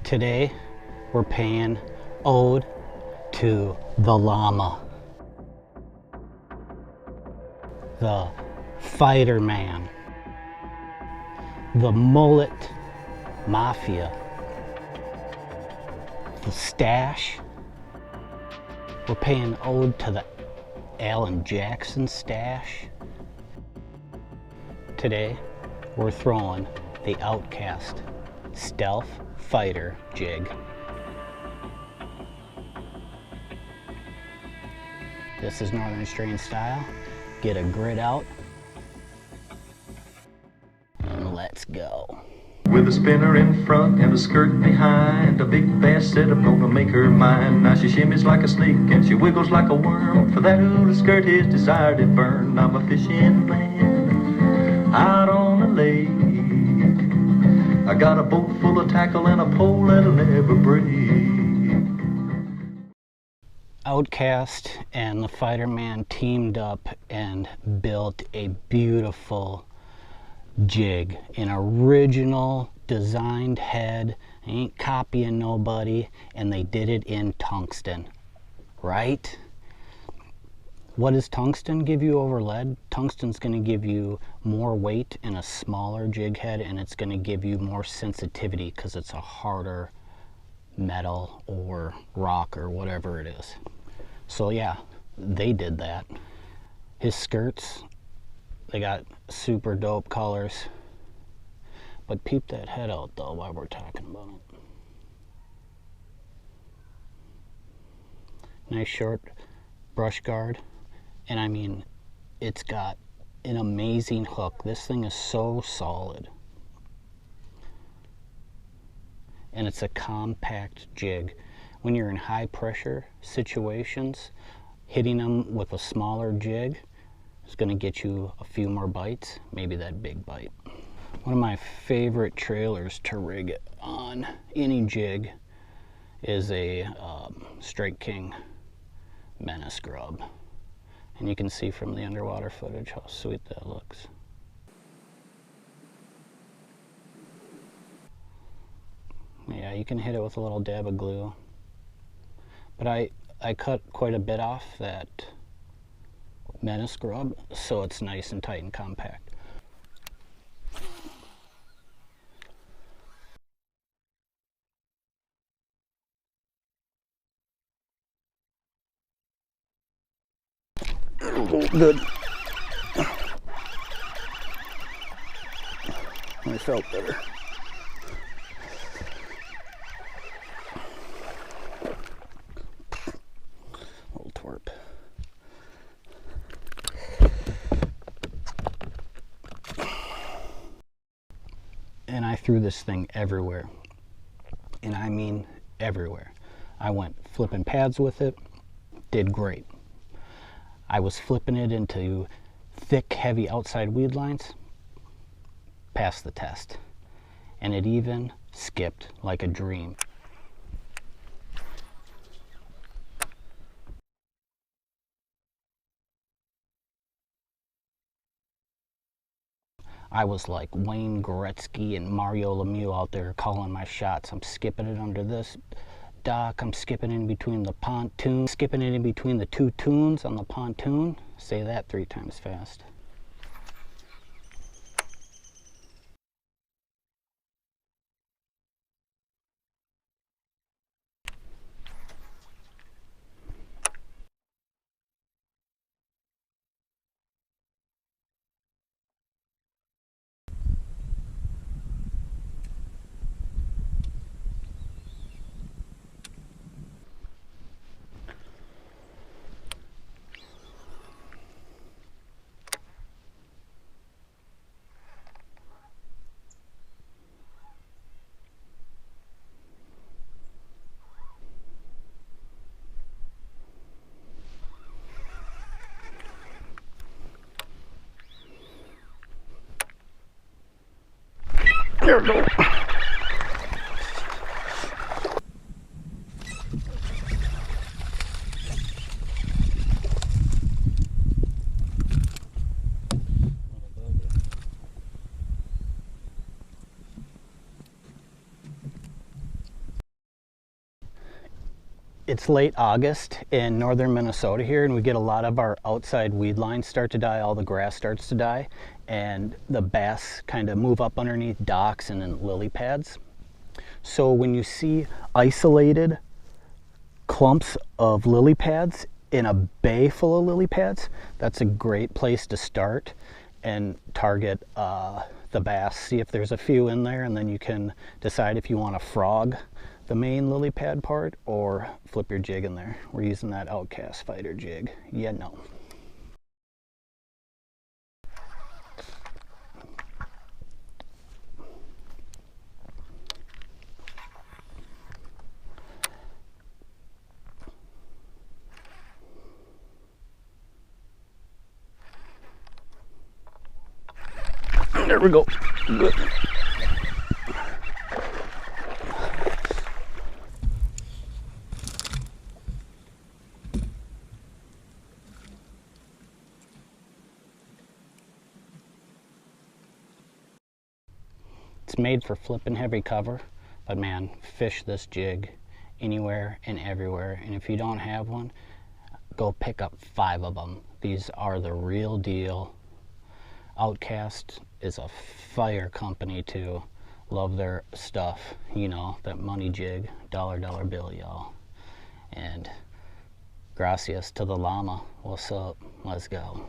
Today, we're paying ode to the llama, the fighter man, the mullet mafia, the stash. We're paying ode to the Alan Jackson stash. Today, we're throwing the Outkast Stealth Feider jig. This is Northern Strain style. Get a grit out and let's go. With a spinner in front and a skirt behind, a big bass setup gonna make her mine. Now she shimmies like a snake and she wiggles like a worm. For that hula skirt his desire did burn. I'm a fishing man out on the lake. I got a boat full of tackle and a pole that'll never break. Outkast and the Fighter Man teamed up and built a beautiful jig, an original designed head. They ain't copying nobody, and they did it in tungsten, right? What does tungsten give you over lead? Tungsten's going to give you more weight in a smaller jig head, and it's going to give you more sensitivity because it's a harder metal or rock or whatever it is. So yeah, they did that. His skirts, they got super dope colors. But peep that head out though while we're talking about it. Nice short brush guard. And I mean, it's got an amazing hook. This thing is so solid. And it's a compact jig. When you're in high pressure situations, hitting them with a smaller jig is going to get you a few more bites, maybe that big bite. One of my favorite trailers to rig on any jig is a Strike King MENACE GRUB. And you can see from the underwater footage how sweet that looks. Yeah, you can hit it with a little dab of glue. But I cut quite a bit off that MENACE GRUB, so it's nice and tight and compact. Good. I felt better. Little twerp. And I threw this thing everywhere. And I mean everywhere. I went flipping pads with it, did great. I was flipping it into thick, heavy outside weed lines, passed the test. And it even skipped like a dream. I was like Wayne Gretzky and Mario Lemieux out there calling my shots. I'm skipping it under this dock, I'm skipping in between the pontoon, skipping it in between the two tunes on the pontoon. Say that 3 times fast. There we go. It's late August in northern Minnesota here, and we get a lot of our outside weed lines start to die, all the grass starts to die, and the bass kind of move up underneath docks and in lily pads. So when you see isolated clumps of lily pads in a bay full of lily pads, that's a great place to start and target the bass. See if there's a few in there, and then you can decide if you want to frog the main lily pad part or flip your jig in there. We're using that Outkast Feider jig. Yeah, no. There we go. Good. It's made for flipping heavy cover, but man, fish this jig anywhere and everywhere. And if you don't have one, go pick up 5 of them. These are the real deal. Outkast is a fire company too. Love their stuff, you know, that money jig, dollar bill, y'all. And gracias to the llama. What's up? Let's go.